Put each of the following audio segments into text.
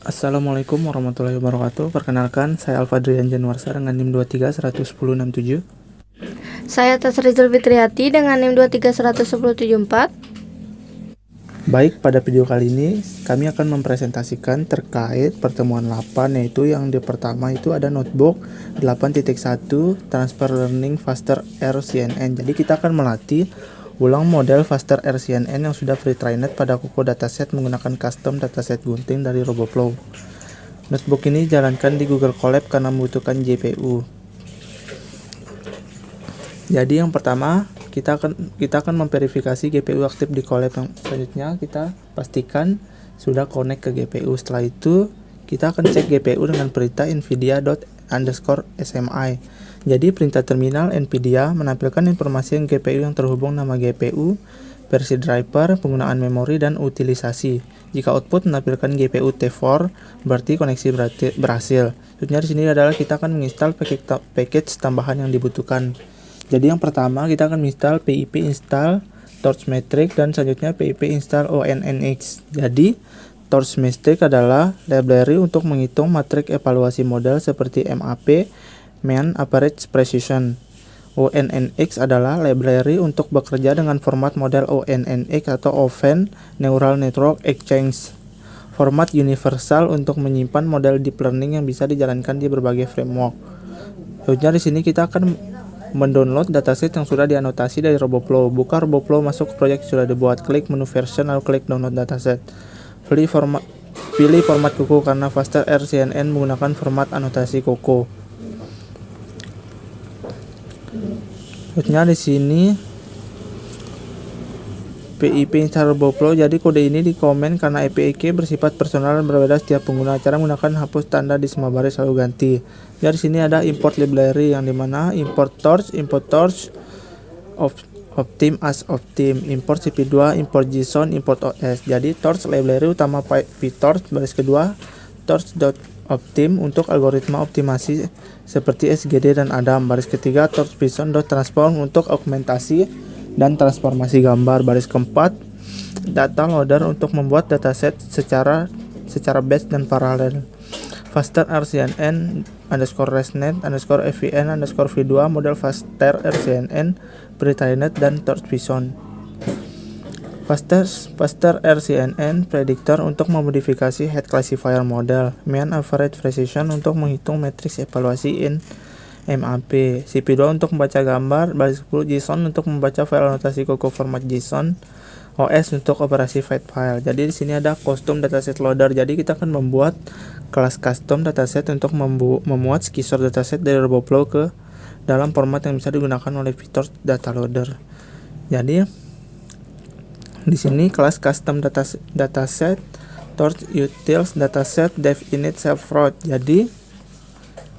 Assalamualaikum warahmatullahi wabarakatuh. Perkenalkan, saya Alfadrian Januarsa dengan NIM 23 11067. Saya Tasrizul Fitriati dengan NIM 23 11074. Baik, pada video kali ini kami akan mempresentasikan terkait pertemuan 8, yaitu yang di pertama itu ada notebook 8.1 Transfer Learning Faster RCNN. Jadi kita akan melatih ulang model Faster RCNN yang sudah pre-trained pada Coco Dataset menggunakan custom dataset gunting dari RoboFlow. Notebook ini dijalankan di Google Colab karena membutuhkan GPU. Jadi yang pertama kita akan memverifikasi GPU aktif di Colab. Yang selanjutnya kita pastikan sudah connect ke GPU. Setelah itu kita akan cek GPU dengan perintah nvidia._smi. Jadi perintah terminal NVIDIA menampilkan informasi yang GPU yang terhubung nama GPU, versi driver, penggunaan memori, dan utilisasi. Jika output menampilkan GPU T4, berarti koneksi berhasil. Selanjutnya di sini adalah kita akan menginstal package tambahan yang dibutuhkan. Jadi yang pertama kita akan menginstal pip install Torchmetric dan selanjutnya pip install ONNX. Jadi Torchmetric adalah library untuk menghitung matrik evaluasi model seperti MAP, Mean Average Precision. ONNX adalah library untuk bekerja dengan format model ONNX atau Open Neural Network Exchange. Format universal untuk menyimpan model deep learning yang bisa dijalankan di berbagai framework. Selanjutnya di sini kita akan mendownload dataset yang sudah dianotasi dari RoboFlow. Buka RoboFlow, masuk ke proyek yang sudah dibuat, klik menu version lalu klik download dataset. Pilih format Coco karena Faster RCNN menggunakan format anotasi Coco. Selanjutnya di sini pip install RoboFlow. Jadi kode ini dikomen karena APK bersifat personal dan berbeda setiap pengguna. Cara menggunakan hapus tanda di semua baris lalu ganti. Jadi sini ada import library yang dimana import torch Optim as Optim, import CP2, import JSON, import OS. Jadi torch library utama PyTorch, baris kedua torch.optim untuk algoritma optimasi seperti SGD dan Adam, baris ketiga torch.transform untuk augmentasi dan transformasi gambar, baris keempat data loader untuk membuat dataset secara batch dan paralel. Faster RCNN _resnet_fvn _v2 model Faster RCNN pre-trained dan Torch Vision. Faster RCNN predictor untuk memodifikasi head classifier model, Mean Average Precision untuk menghitung matriks evaluasi in MAP, CP2 untuk membaca gambar, baris 10 JSON untuk membaca file anotasi Coco format JSON, OS untuk operasi file. Jadi di sini ada custom dataset loader. Jadi kita akan membuat kelas custom dataset untuk memuat skisor dataset dari RoboFlow ke dalam format yang bisa digunakan oleh fitur data loader. Jadi di sini kelas custom dataset torch utils dataset dev init self-route. Jadi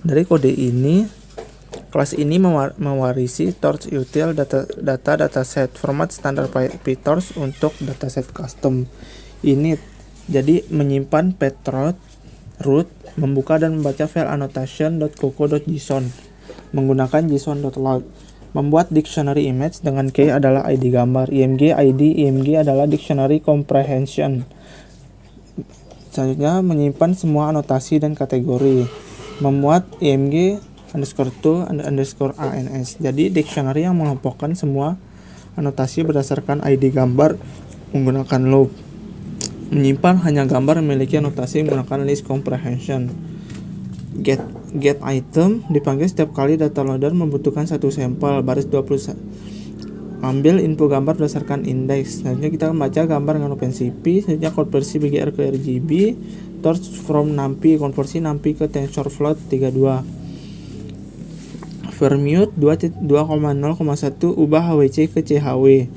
dari kode ini kelas ini mewarisi torch util dataset format standar PyTorch untuk dataset custom init. Jadi menyimpan path root, membuka dan membaca file annotation.coco.json menggunakan json.load. Membuat dictionary image dengan key adalah ID gambar, img adalah dictionary comprehension. Selanjutnya menyimpan semua anotasi dan kategori. Memuat img_to_ans. Jadi dictionary yang mengelompokkan semua anotasi berdasarkan ID gambar menggunakan loop. Menyimpan hanya gambar memiliki anotasi menggunakan list comprehension. Get item dipanggil setiap kali data loader membutuhkan satu sampel, baris 21. Ambil info gambar berdasarkan indeks. Selanjutnya kita membaca gambar dengan OpenCV. Selanjutnya konversi BGR ke RGB. Torch from NumPy, konversi NumPy ke TensorFloat 32. Permute 2.0,1 ubah HWC ke CHW.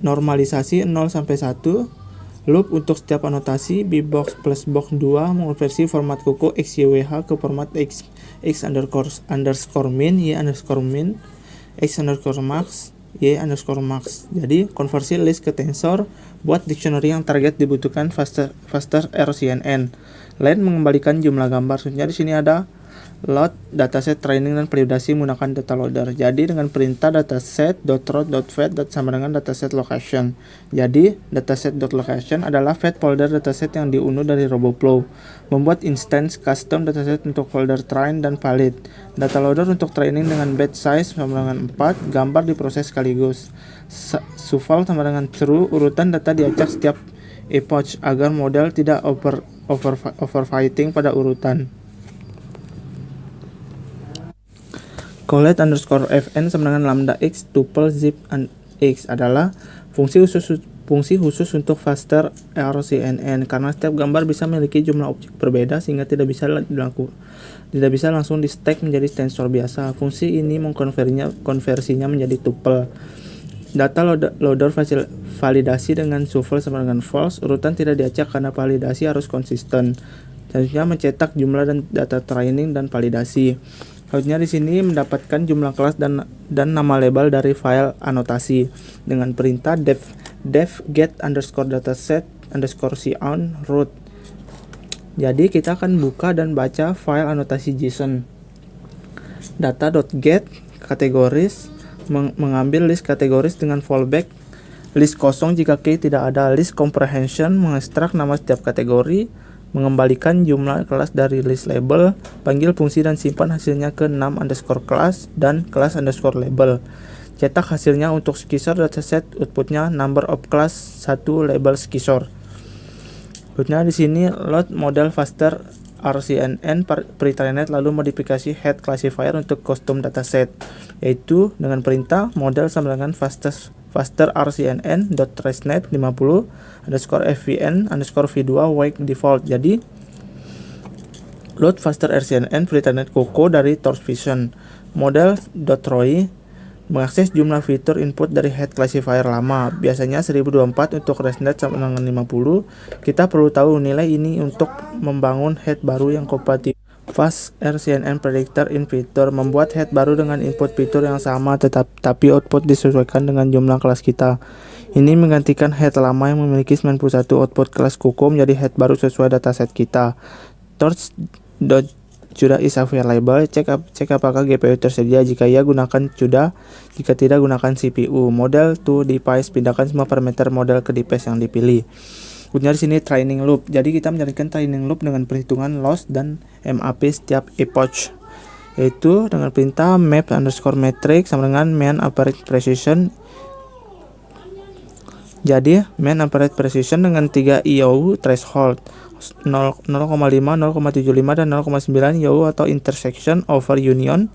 Normalisasi 0 sampai 1. Loop untuk setiap anotasi. Bbox plus box 2 mengonversi format Coco XYWH ke format x _min, y _min, x _max, y _max. Jadi konversi list ke tensor. Buat dictionary yang target dibutuhkan Faster RCNN. Len mengembalikan jumlah gambar. Sebenarnya di sini ada load dataset training dan validasi menggunakan data loader. Jadi dengan perintah dataset.root.fetch sama dengan dataset location. Jadi dataset.location adalah fetch folder dataset yang diunduh dari RoboFlow. Membuat instance custom dataset untuk folder train dan valid. Data loader untuk training dengan batch size sama dengan 4, gambar diproses sekaligus. Shuffle sama dengan true, urutan data diacak setiap epoch agar model tidak overfitting pada urutan. Collect_fn sama dengan lambda x tuple zip x adalah fungsi khusus untuk faster RCNN karena setiap gambar bisa memiliki jumlah objek berbeda sehingga tidak bisa langsung di stack menjadi tensor biasa. Fungsi ini konversinya menjadi tuple. Data loader validasi dengan shuffle sama dengan false, urutan tidak diacak karena validasi harus konsisten. Selanjutnya mencetak jumlah dan data training dan validasi. Selanjutnya di sini mendapatkan jumlah kelas dan nama label dari file anotasi dengan perintah dev get _dataset _coun root. Jadi kita akan buka dan baca file anotasi JSON. Data.get kategoris mengambil list kategoris dengan fallback list kosong jika key tidak ada. List comprehension mengekstrak nama setiap kategori, mengembalikan jumlah kelas dari list label, panggil fungsi dan simpan hasilnya ke num_class dan class_label. Cetak hasilnya untuk skisor dataset, outputnya number of class 1 label skisor. Berikutnya di sini load model faster RCNN pre-trained lalu modifikasi head classifier untuk custom dataset, yaitu dengan perintah model sama dengan faster RCNN.tracenet 50_fvn_v2 wake default. Jadi load faster RCNN pre-trained Coco dari Torchvision. Model.roy mengakses jumlah fitur input dari head classifier lama, biasanya 1024 untuk ResNet sama dengan 50. Kita perlu tahu nilai ini untuk membangun head baru yang kompatibel. Fast RCNN Predictor in fitur membuat head baru dengan input fitur yang sama tapi output disesuaikan dengan jumlah kelas kita. Ini menggantikan head lama yang memiliki 91 output kelas Coco menjadi head baru sesuai dataset kita. Cuda is available, cek apakah GPU tersedia, jika ya gunakan Cuda, jika tidak gunakan CPU. Model to device, pindahkan semua parameter model ke device yang dipilih. Kemudian di sini training loop. Jadi kita menjalankan training loop dengan perhitungan loss dan MAP setiap epoch, yaitu dengan perintah map_metric sama dengan mean average precision. Jadi mean average precision dengan 3 IOU threshold 0,5, 0,75 dan 0,9 IOU atau intersection over union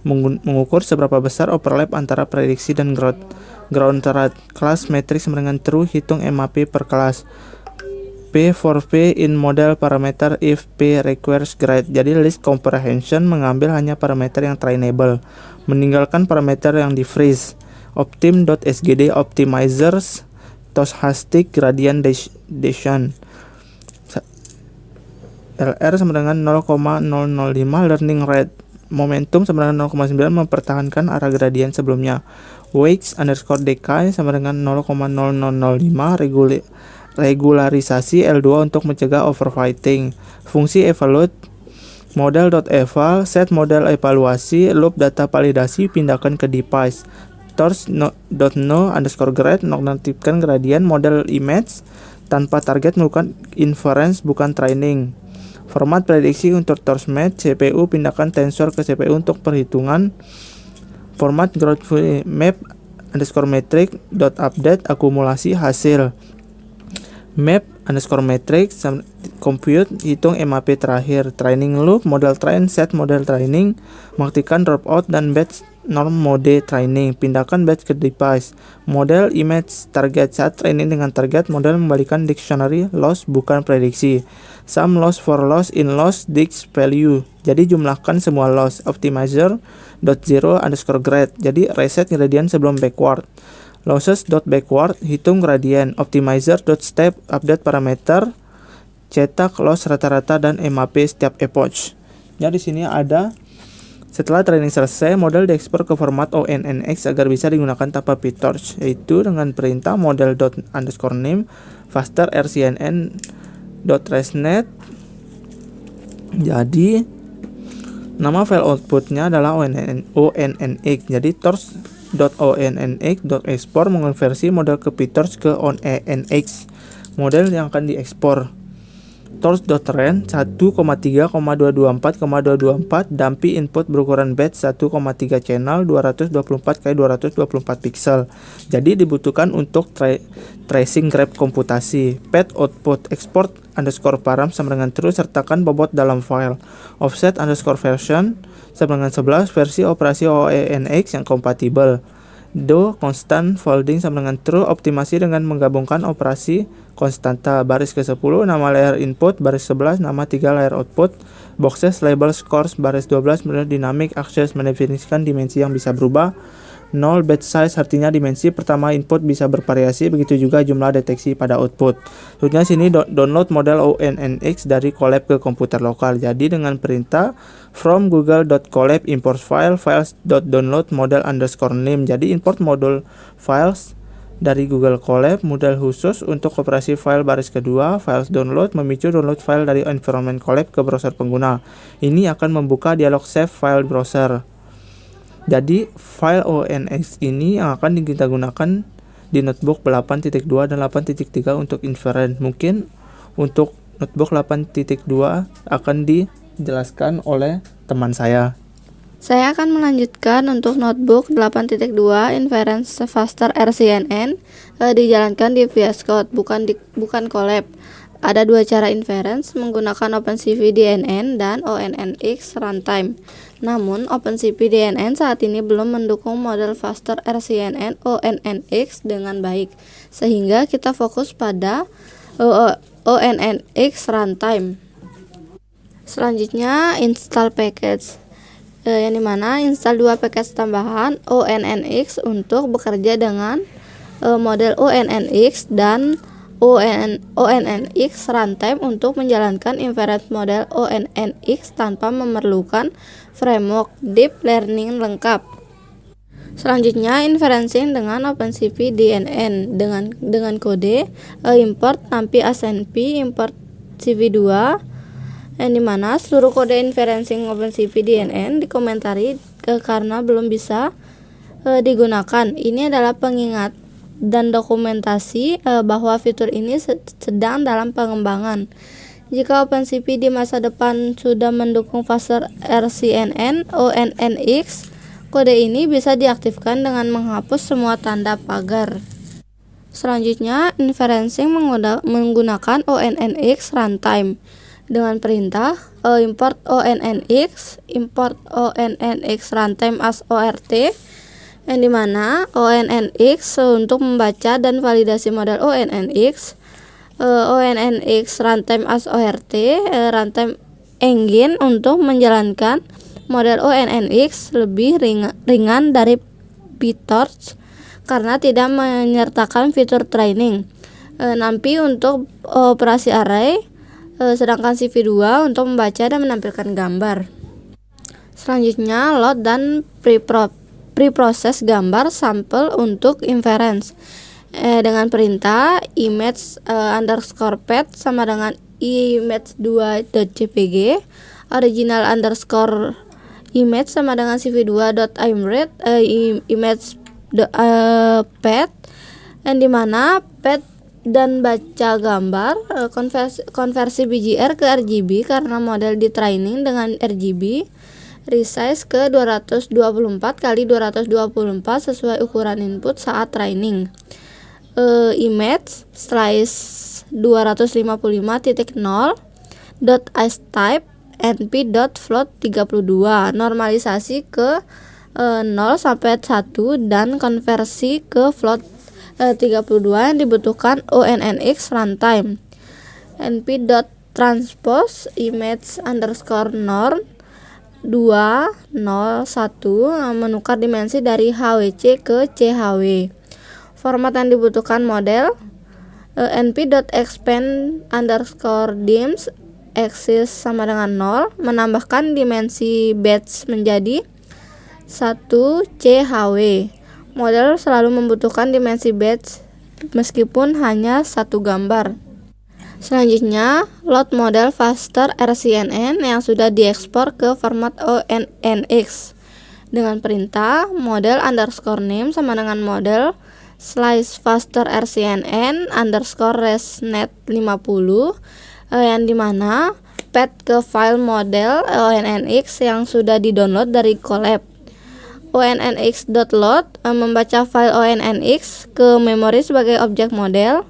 mengukur seberapa besar overlap antara prediksi dan ground truth. Class matrix sama dengan true, hitung MAP per kelas. P for P in model parameter if P requires grade. Jadi list comprehension mengambil hanya parameter yang trainable, meninggalkan parameter yang di freeze. Optim.sgd optimizers stochastic gradient descent. LR sama dengan 0,005 learning rate. Momentum sama dengan 0,9 mempertahankan arah gradien sebelumnya. Weights_decay sama dengan 0,0005 regularisasi L2 untuk mencegah overfitting. Fungsi evaluate model.eval set model evaluasi loop data validasi pindahkan ke device. Torch.no_grade nonaktifkan gradien model image tanpa target melakukan inference bukan training. Format prediksi untuk TorchMatch, CPU pindahkan tensor ke CPU untuk perhitungan. Format growth map_metric update akumulasi hasil. Map_metric compute hitung MAP terakhir. Training loop model train set model training mengaktifkan dropout dan batch norm mode training, pindahkan batch ke device. Model image target saat training dengan target model membalikan dictionary loss bukan prediksi. Sum loss for loss in loss dict value. Jadi jumlahkan semua loss. Optimizer.zero_grade. Jadi reset gradient sebelum backward. Losses.backward hitung gradient. Optimizer.step update parameter. Cetak loss rata-rata dan MAP setiap epoch. Jadi di sini ada setelah training selesai, model diekspor ke format ONNX agar bisa digunakan tanpa PyTorch, yaitu dengan perintah model._name faster RCNN.tracenet. Jadi Nama file outputnya adalah ONNX. Jadi torch.onnx.export mengonversi model ke PyTorch ke ONNX, model yang akan diekspor. Torch.range 1,3,224,224 dumpy input berukuran batch 1,3 channel 224x224 pixel. Jadi dibutuhkan untuk tracing grab komputasi. Path output export underscore param sama dengan true, sertakan bobot dalam file. Offset underscore version sama dengan 11, versi operasi ONNX yang kompatibel. Do constant folding sama dengan true, optimasi dengan menggabungkan operasi konstanta. Baris ke-10 nama layer input, baris 11 nama 3 layer output. Boxes label scores, baris 12 dynamic access mendefinisikan dimensi yang bisa berubah. 0 batch size artinya dimensi pertama input bisa bervariasi, begitu juga jumlah deteksi pada output. Selanjutnya sini download model ONNX dari Colab ke komputer lokal. Jadi dengan perintah from google.colab import files.download model underscore name. Jadi import model files dari Google Colab, model khusus untuk operasi file. Baris kedua, files download memicu download file dari environment Colab ke browser pengguna. Ini akan membuka dialog save file browser. Jadi file ONNX ini yang akan kita gunakan di notebook 8.2 dan 8.3 untuk inference. Mungkin untuk notebook 8.2 akan dijelaskan oleh teman saya. Saya akan melanjutkan untuk notebook 8.2 inference faster RCNN dijalankan di VS Code, bukan Colab. Ada dua cara inference menggunakan OpenCV DNN dan ONNX runtime. Namun OpenCV DNN saat ini belum mendukung model faster RCNN ONNX dengan baik, sehingga kita fokus pada ONNX runtime. Selanjutnya install package, yang dimana install dua package tambahan ONNX untuk bekerja dengan model ONNX dan ONNX runtime untuk menjalankan inference model ONNX tanpa memerlukan framework deep learning lengkap. Selanjutnya inferencing dengan OpenCV DNN dengan kode import nampy asnp import cv2, yang dimana seluruh kode inferencing OpenCV DNN dikomentari karena belum bisa digunakan. Ini adalah pengingat dan dokumentasi bahwa fitur ini sedang dalam pengembangan. Jika OpenCV di masa depan sudah mendukung faster RCNN ONNX, kode ini bisa diaktifkan dengan menghapus semua tanda pagar. Selanjutnya, inferencing menggunakan ONNX runtime dengan perintah import ONNX runtime as ORT, yang dimana ONNX untuk membaca dan validasi model ONNX runtime as ORT runtime engine untuk menjalankan model ONNX lebih ringan dari PyTorch karena tidak menyertakan fitur training. Nampy untuk operasi array, sedangkan CV2 untuk membaca dan menampilkan gambar. Selanjutnya load dan preproses gambar sampel untuk inference dengan perintah image underscore path sama dengan image2.jpg, original underscore image sama dengan cv2.imread image path, yang dimana path dan baca gambar konversi BGR ke RGB karena model di training dengan RGB, resize ke 224 x 224 sesuai ukuran input saat training. Image slice 255.0 .icetype np.float 32, normalisasi ke 0 sampai 1 dan konversi ke float 32 yang dibutuhkan ONNX runtime. np.transpose image underscore norm 201 menukar dimensi dari HWC ke CHW. Format yang dibutuhkan model np.expand underscore dims axis sama dengan 0, menambahkan dimensi batch menjadi 1 CHW. Model selalu membutuhkan dimensi batch meskipun hanya satu gambar. Selanjutnya, load model faster RCNN yang sudah diekspor ke format ONNX dengan perintah model underscore name sama dengan model slice faster RCNN underscore resnet 50 yang dimana path ke file model ONNX yang sudah di-download dari Colab. ONNX.load membaca file ONNX ke memori sebagai objek model.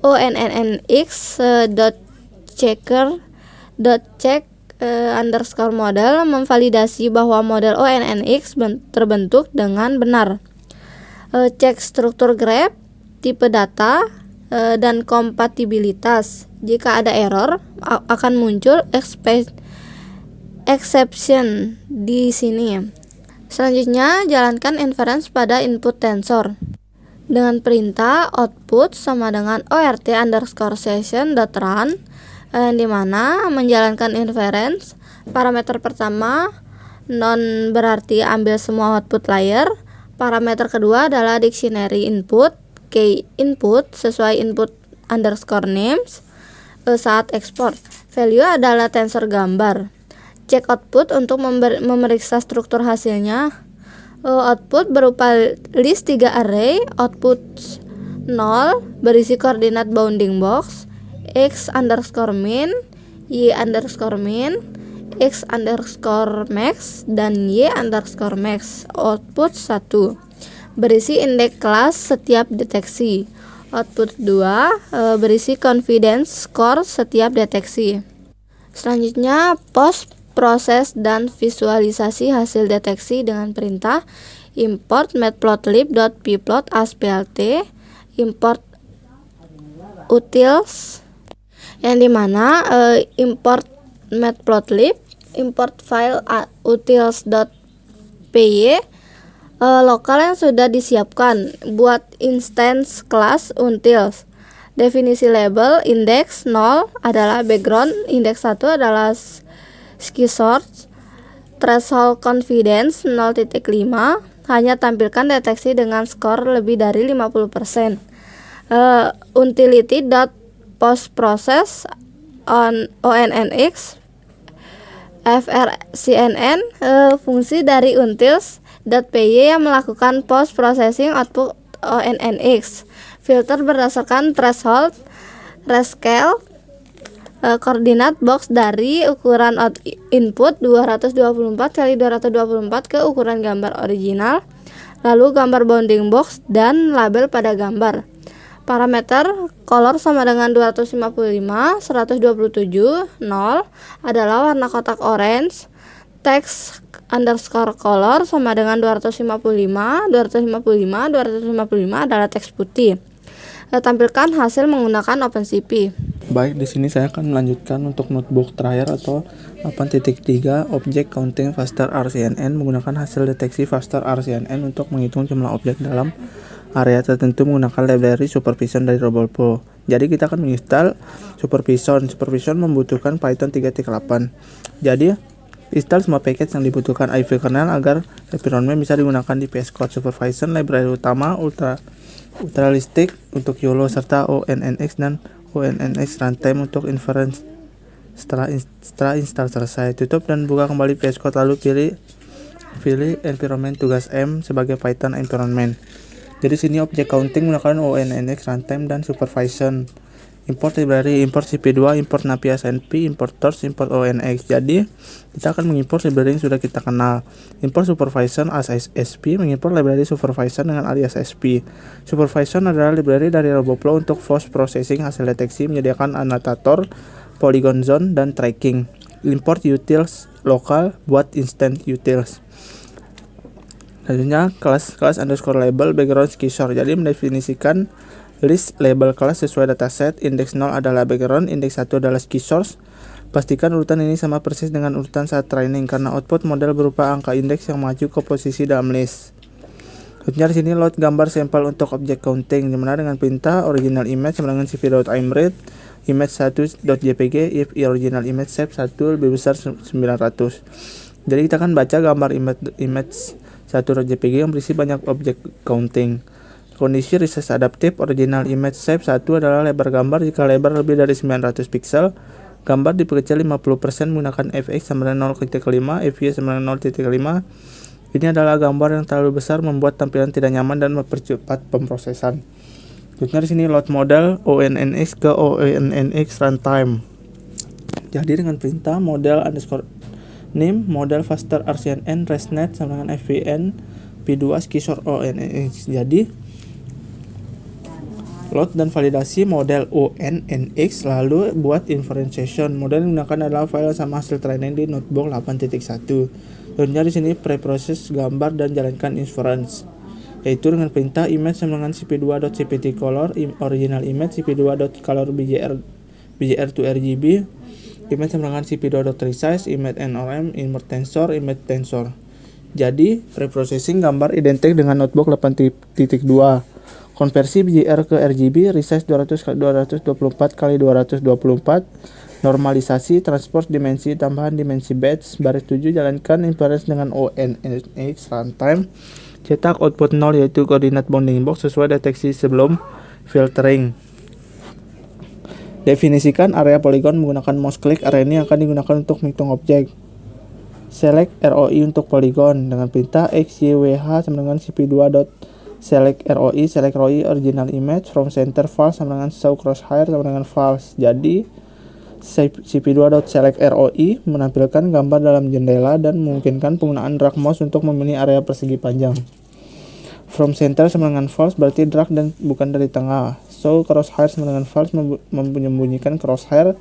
ONNX.checker.check underscore model memvalidasi bahwa model ONNX terbentuk dengan benar. Cek struktur graph, tipe data, dan kompatibilitas. Jika ada error, akan muncul exception di sini. Selanjutnya, jalankan inference pada input tensor dengan perintah output sama dengan ort underscore session.run yang dimana menjalankan inference. Parameter pertama non berarti ambil semua output layer. Parameter kedua adalah dictionary input, key input sesuai input underscore names saat ekspor. Value adalah tensor gambar. Cek output untuk memeriksa struktur hasilnya. Output berupa list 3 array. Output 0 berisi koordinat bounding box x underscore min, y underscore min, x underscore max, dan y underscore max. Output 1 berisi indeks kelas setiap deteksi. Output 2 berisi confidence score setiap deteksi. Selanjutnya, post proses dan visualisasi hasil deteksi dengan perintah import matplotlib.pplot as plt, import utils yang dimana import matplotlib, import file utils.py lokal yang sudah disiapkan buat instance kelas utils. Definisi label index 0 adalah background, index 1 adalah ski source, threshold confidence 0.5, hanya tampilkan deteksi dengan skor lebih dari 50%. Utility.postprocess on ONNX frcnn fungsi dari utils.py yang melakukan post processing output ONNX. Filter berdasarkan threshold, rescale, koordinat box dari ukuran input 224 x 224 ke ukuran gambar original, lalu gambar bounding box dan label pada gambar. Parameter color sama dengan 255, 127, 0 adalah warna kotak orange. Text underscore color sama dengan 255 adalah teks putih. Tampilkan hasil menggunakan OpenCV. Baik, di sini saya akan melanjutkan untuk notebook terakhir atau 8.3 Object Counting Faster RCNN menggunakan hasil deteksi Faster RCNN untuk menghitung jumlah objek dalam area tertentu menggunakan library Supervision dari Robopro. Jadi kita akan menginstal Supervision. Supervision membutuhkan Python 3.8. Jadi install semua package yang dibutuhkan IV kernel agar environment bisa digunakan di VS Code. Supervision library utama Ultralistic untuk YOLO serta ONNX dan ONNX runtime untuk inference. Setelah install selesai, tutup dan buka kembali VS Code lalu pilih environment tugas M sebagai Python environment. Jadi sini object counting menggunakan ONNX runtime dan supervision. Import library, import cp2, import navias np, import torch, import ONNX. Jadi kita akan mengimport library yang sudah kita kenal. Import supervision as sp, mengimport library supervision dengan alias sp. Supervision adalah library dari Robopro untuk post processing hasil deteksi, menyediakan annotator, polygon zone, dan tracking. Import utils lokal buat instant utils. Selanjutnya kelas underscore label background skisor. Jadi mendefinisikan list label kelas sesuai dataset. Indeks 0 adalah background, indeks 1 adalah ski source. Pastikan urutan ini sama persis dengan urutan saat training karena output model berupa angka indeks yang maju ke posisi dalam list. Selanjutnya di sini load gambar sampel untuk object counting dimana dengan perintah original image sama dengan cv.imread image1.jpg if original image shape 1 lebih besar 900. Jadi kita akan baca gambar image 1.jpg yang berisi banyak object counting. Kondisi resize adaptif original image shape 1 adalah lebar gambar jika lebar lebih dari 900 pixel. Gambar diperkecil 50% menggunakan fx sama dengan 0,5, fy sama dengan 0,5. Ini adalah gambar yang terlalu besar membuat tampilan tidak nyaman dan mempercepat pemrosesan. Selanjutnya di sini load model ONNX ke ONNX runtime. Jadi dengan perintah model underscore name model faster RCNN ResNet sama dengan fvn p2 skisor ONNX. Jadi load dan validasi model ONNX, lalu buat inferentiation. Model yang digunakan adalah file sama hasil training di notebook 8.1. Selanjutnya di sini preproses gambar dan jalankan inference, yaitu dengan perintah image sama dengan cp2.cpt color original image cp2.color bjr to rgb image sama dengan cp2.resize image nrm image tensor. Jadi preprocessing gambar identik dengan notebook 8.2. Konversi BJR ke RGB, resize 200x224 x 224, normalisasi, transport dimensi, tambahan dimensi batch, baris 7, jalankan inference dengan ONNX runtime, cetak output 0 yaitu koordinat bounding box sesuai deteksi sebelum filtering. Definisikan area poligon menggunakan mouse click. Area ini akan digunakan untuk menghitung objek. Select ROI untuk poligon dengan perintah xyWh sama dengan cp2.select ROI original image from center false sama dengan show crosshair sama dengan false. Jadi cp2.select ROI menampilkan gambar dalam jendela dan memungkinkan penggunaan drag mouse untuk memilih area persegi panjang. From center sama dengan false berarti drag dan bukan dari tengah. Show crosshair sama dengan false menyembunyikan crosshair,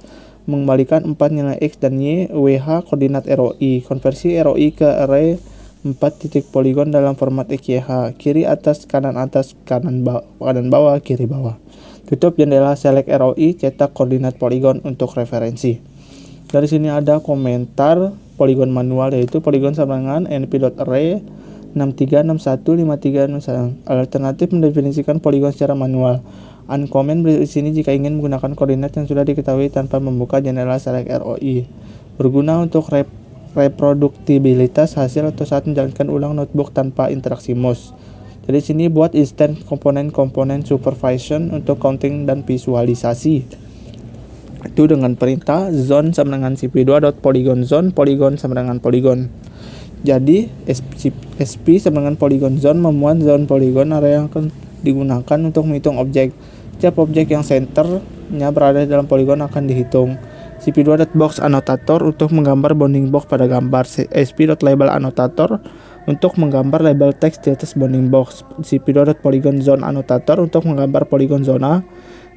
mengembalikan 4 nilai x dan y, wh koordinat ROI. Konversi ROI ke array 4 titik poligon dalam format XYH, kiri atas, kanan bawah, kiri bawah. Tutup jendela select ROI, cetak koordinat poligon untuk referensi. Dari sini ada komentar poligon manual, yaitu poligon sama dengan np.array 63615361. Alternatif mendefinisikan poligon secara manual. Uncomment di sini jika ingin menggunakan koordinat yang sudah diketahui tanpa membuka jendela select ROI. Berguna untuk reproduktibilitas hasil atau saat menjalankan ulang notebook tanpa interaksi mouse. Jadi sini buat instant komponen supervision untuk counting dan visualisasi. Itu dengan perintah zone sama dengan cp2.polygon zone, polygon sama dengan polygon. Jadi sp sama dengan polygon zone memuat zone polygon area yang akan digunakan untuk menghitung objek. Setiap objek yang centernya berada dalam polygon akan dihitung. cp2.box annotator untuk menggambar bounding box pada gambar. sp.label annotator untuk menggambar label teks di atas bounding box. cp2.polygon zone annotator untuk menggambar polygon zona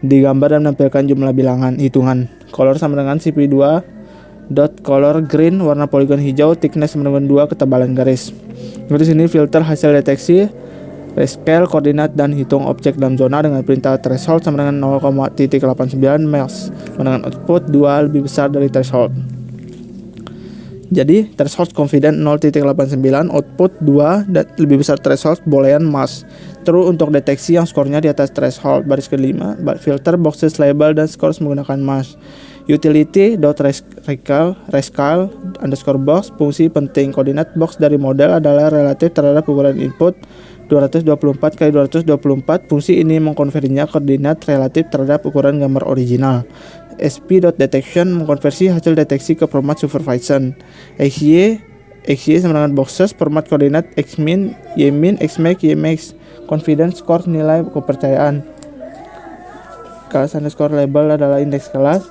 digambar dan menampilkan jumlah bilangan hitungan. Color sama dengan cp2.color green warna polygon hijau, thickness sama dengan 2 ketebalan garis. Di sini filter hasil deteksi, rescale koordinat dan hitung objek dalam zona dengan perintah threshold sama dengan 0,89 mesh dengan output 2 lebih besar dari threshold. Jadi threshold confident 0,89, output 2 dan lebih besar threshold boolean mask. True untuk deteksi yang skornya di atas threshold. Baris kelima, filter boxes label dan scores menggunakan mask. Utility.rescale underscore box, fungsi penting koordinat box dari model adalah relatif terhadap ukuran input 224 x 224. Fungsi ini mengkonversinya koordinat relatif terhadap ukuran gambar original. sp.detection mengkonversi hasil deteksi ke format supervision. xy sama dengan boxes, format koordinat xmin, ymin, xmax, ymax. Confidence score nilai kepercayaan. Class underscore label adalah indeks kelas.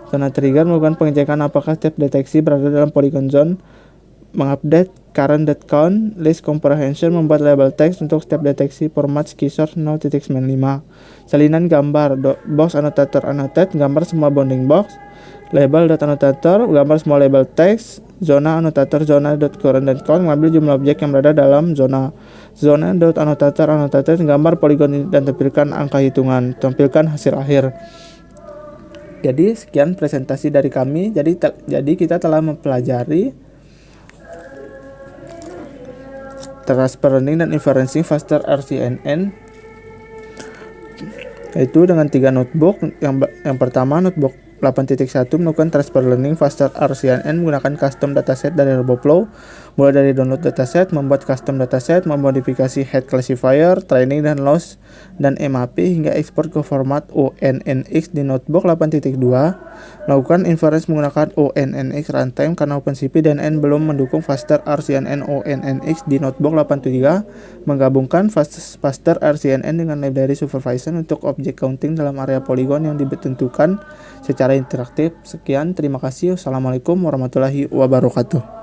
Zona trigger melakukan pengecekan apakah setiap deteksi berada dalam polygon zone. Mengupdate current date count. List comprehension membuat label teks untuk setiap deteksi format skisor 0.95. Salinan gambar box annotator annotate gambar semua bounding box. Label dot annotator gambar semua label teks. Zona annotator zona dot current date count mengambil jumlah objek yang berada dalam zona. Zona dot annotator annotated gambar poligon dan tampilkan angka hitungan. Tampilkan hasil akhir. Jadi sekian presentasi dari kami. Jadi kita telah mempelajari transfer learning dan inferencing faster RCNN, yaitu dengan 3 notebook. Yang pertama notebook 8.1 melakukan transfer learning faster RCNN menggunakan custom dataset dari RoboFlow, mulai dari download dataset, membuat custom dataset, memodifikasi head classifier, training dan loss, dan MAP hingga ekspor ke format ONNX di notebook 8.2, melakukan inference menggunakan ONNX runtime karena OpenCV DNN belum mendukung faster RCNN ONNX di notebook 8.3, menggabungkan faster RCNN dengan library supervisor untuk object counting dalam area polygon yang ditentukan secara interaktif. Sekian, terima kasih. Wassalamualaikum warahmatullahi wabarakatuh.